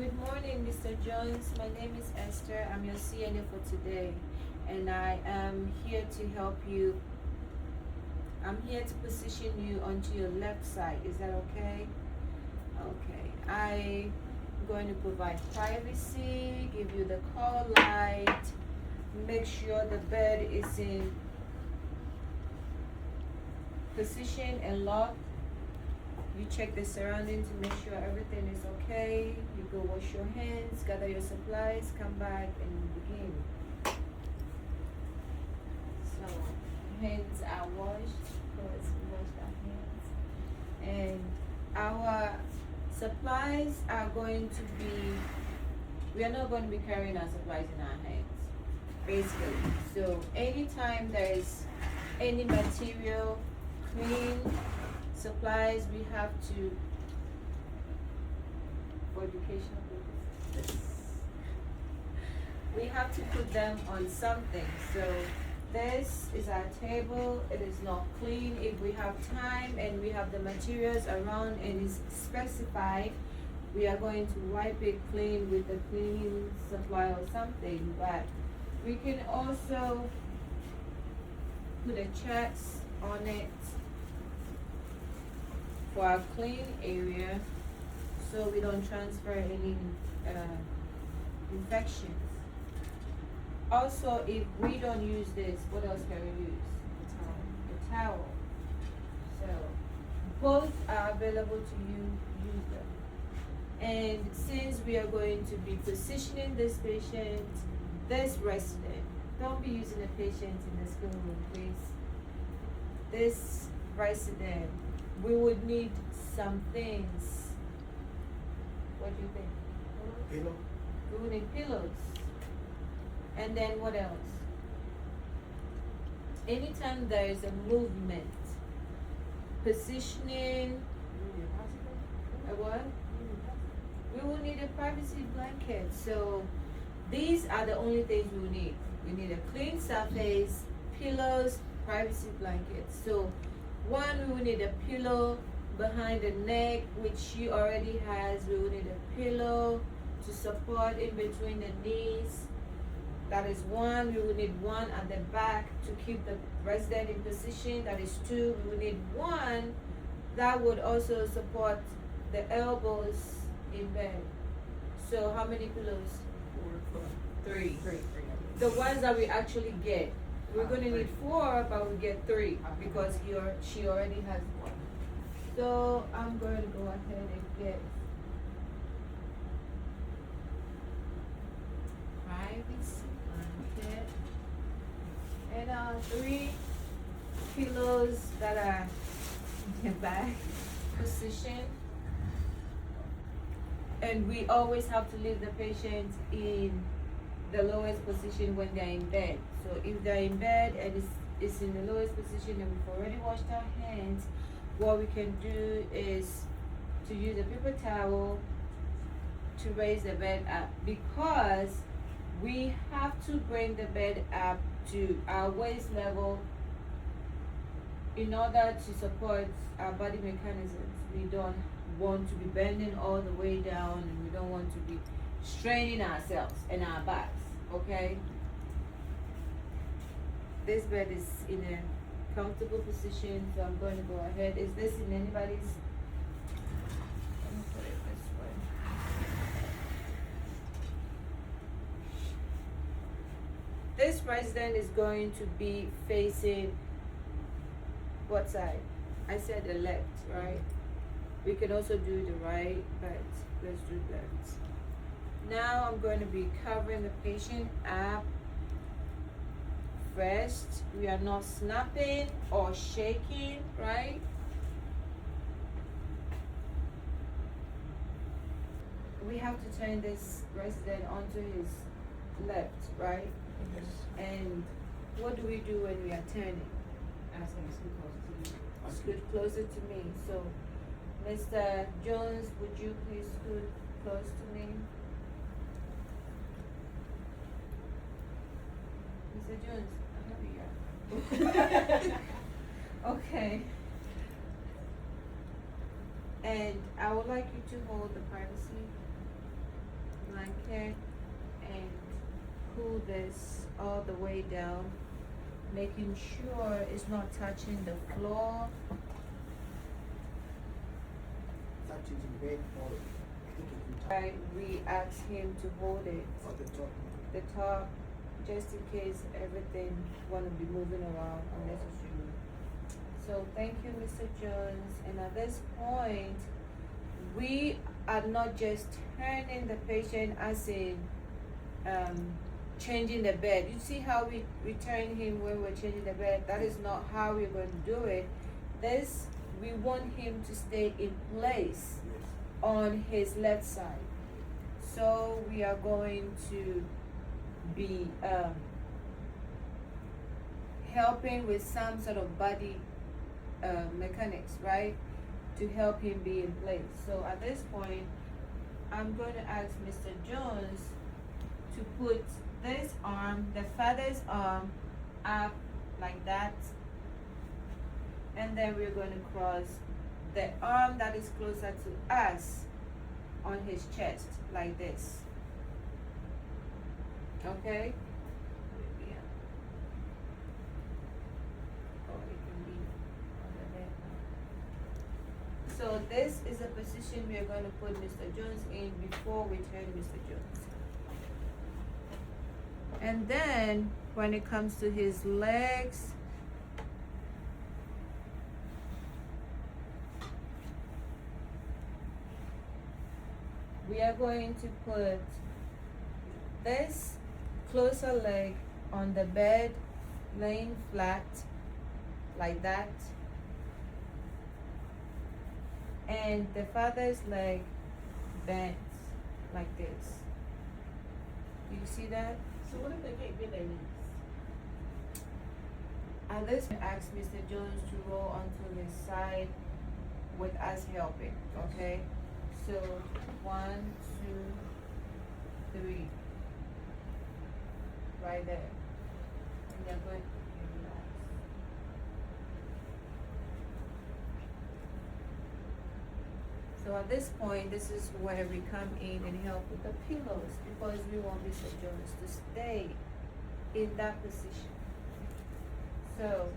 Good morning, Mr. Jones. My name is Esther. I'm your CNA for today, and I am here to help you. I'm here to position you onto your left side. Is that okay? Okay. I'm going to provide privacy, give you the call light, make sure the bed is in position and locked. You check the surroundings to make sure everything is okay. You go wash your hands, gather your supplies, come back and begin. So, hands are washed, because we washed our hands. And our supplies are going to be, we are not going to be carrying our supplies in our hands, basically. So, anytime there is any material, clean, supplies, we have to, for educational purposes, we have to put them on something. So this is our table. It is not clean. If we have time and we have the materials around and is specified, we are going to wipe it clean with the cleaning supply or something. But we can also put a checks on it for our clean area, so we don't transfer any infections. Also, if we don't use this, what else can we use? The towel. So both are available to you. Use them. And since we are going to be positioning this patient, this resident, don't be using a patient in the school room, please. This resident, we would need some things. What do you think? Pillow. We would need pillows. And then what else? Anytime there is a movement, positioning, a what? We will need a privacy blanket. So these are the only things we will need. We need a clean surface, pillows, privacy blankets. So one, we will need a pillow behind the neck, which she already has. We will need a pillow to support in between the knees. That is one. We will need one at the back to keep the resident in position. That is two. We will need one that would also support the elbows in bed. So how many pillows? 4, 5. Three. 3. The ones that we actually get. We're going to need 4, but we get 3 because she already has one. So I'm going to go ahead and get privacy blanket and 3 pillows that are in the back position. And we always have to leave the patient in the lowest position when they're in bed. So if they're in bed and it's in the lowest position and we've already washed our hands, what we can do is to use a paper towel to raise the bed up, because we have to bring the bed up to our waist level in order to support our body mechanisms. We don't want to be bending all the way down, and we don't want to be straining ourselves and our backs. Okay, this bed is in a comfortable position, so I'm going to go ahead. Is this in anybody's? Let me put it this way. This resident is going to be facing what side? I said the left, right? We can also do the right, but let's do left. Now I'm going to be covering the patient up. First, we are not snapping or shaking, right? We have to turn this resident onto his left, right? Yes. And what do we do when we are turning? Ask him to scoot closer to you. Scoot closer to me. So, Mr. Jones, would you please scoot close to me? Mr. Jones, okay. And I would like you to hold the privacy blanket and pull this all the way down, making sure it's not touching the floor. Touching the bed or taking the top Right, we ask him to hold it, or the top. the top, just in case everything wanna be moving around unnecessarily. So thank you, Mr. Jones. And at this point, we are not just turning the patient as in changing the bed. You see how we turn him when we're changing the bed? That is not how we're going to do it. This, we want him to stay in place Yes. on his left side. So we are going to be helping with some sort of body mechanics, right? To help him be in place. So at this point, I'm going to ask Mr. Jones to put this arm, the father's arm, up like that. And then we're going to cross the arm that is closer to us on his chest, like this. Okay? Yeah. Or it can be on the head. So this is a position we are going to put Mr. Jones in before we turn Mr. Jones. And then when it comes to his legs, we are going to put this closer leg on the bed, laying flat like that, and the father's leg bent like this. Do you see that? So what if they can't bend their knees? At this, we ask Mr. Jones to roll onto his side with us helping, okay? So 1, 2, 3, right there. And you're going to relax. So at this point, this is where we come in and help with the pillows, because we want Mr. Jones to stay in that position. So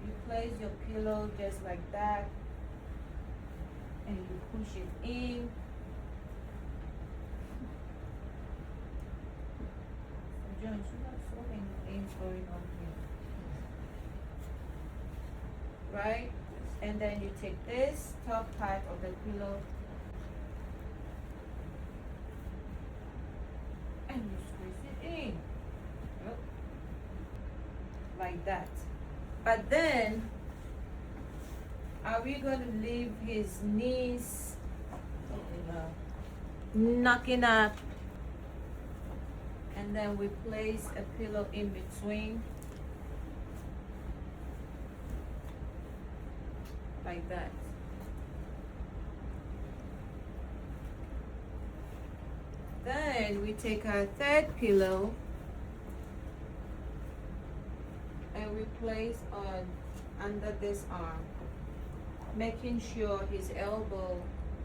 you place your pillow just like that, and you push it in. So Jones, you have so many things going on here. Right? And then you take this top part of the pillow and you squeeze it in. Yep. Like that. But then, are we going to leave his knees knocking up? And then we place a pillow in between. Like that. Then we take our third pillow and we place on under this arm, making sure his elbow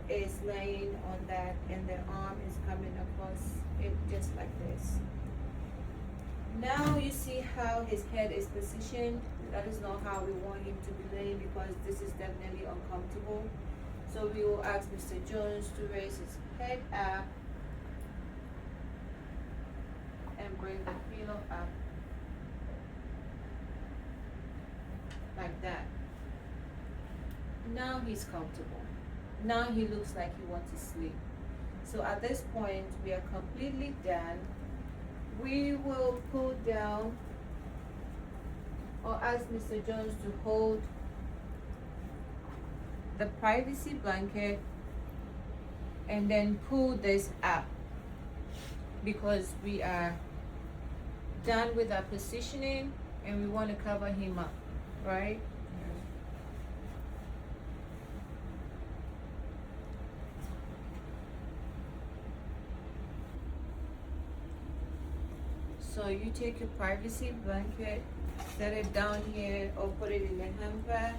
is laying on that and the arm is coming across it just like this. Now you see how his head is positioned. That is not how we want him to be laying, because this is definitely uncomfortable. So we will ask Mr. Jones to raise his head up and bring the pillow up like that. Now he's comfortable. Now he looks like he wants to sleep. So at this point, we are completely done. We will pull down or ask Mr. Jones to hold the privacy blanket and then pull this up, because we are done with our positioning and we want to cover him up, right? So you take your privacy blanket, set it down here or put it in the hamper.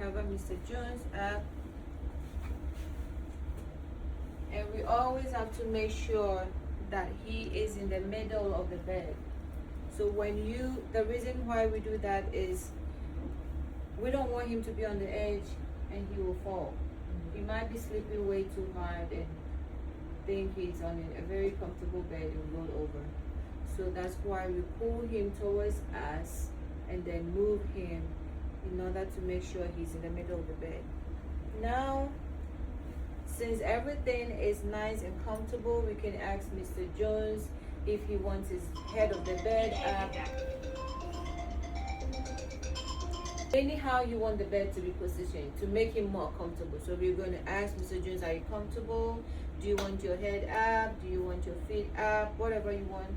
Cover Mr. Jones up. And we always have to make sure that he is in the middle of the bed. So the reason why we do that is we don't want him to be on the edge and he will fall. He might be sleeping way too hard and think he's on a very comfortable bed and roll over. So that's why we pull him towards us and then move him in order to make sure he's in the middle of the bed. Now, since everything is nice and comfortable, we can ask Mr. Jones if he wants his head of the bed up. Anyhow you want the bed to be positioned to make him more comfortable. So we're going to ask Mr. Jones, are you comfortable? Do you want your head up? Do you want your feet up? Whatever you want,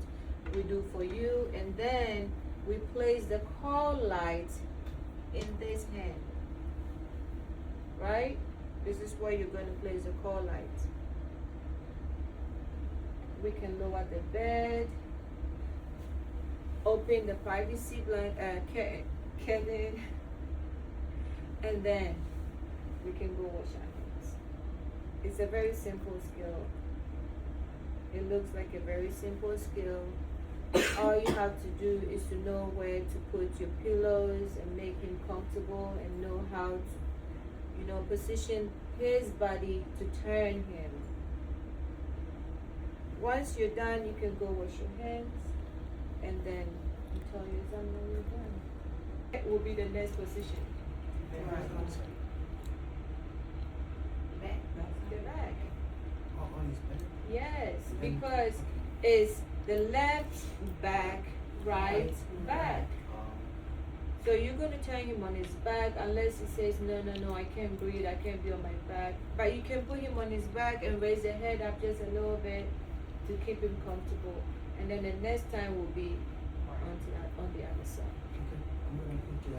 we do for you. And then we place the call light in this hand. Right? This is where you're going to place the call light. We can lower the bed, open the privacy curtain, and then we can go wash our hands. It's a very simple skill. It looks like a very simple skill. All you have to do is to know where to put your pillows and make him comfortable and know how to, position his body to turn him. Once you're done, you can go wash your hands and then you tell your examiner you're done. That will be the next position. Back. The back. On his back. Yes, because it's the left back, right back. So you're going to turn him on his back unless he says, no, I can't breathe, I can't be on my back. But you can put him on his back and raise the head up just a little bit to keep him comfortable. And then the next time will be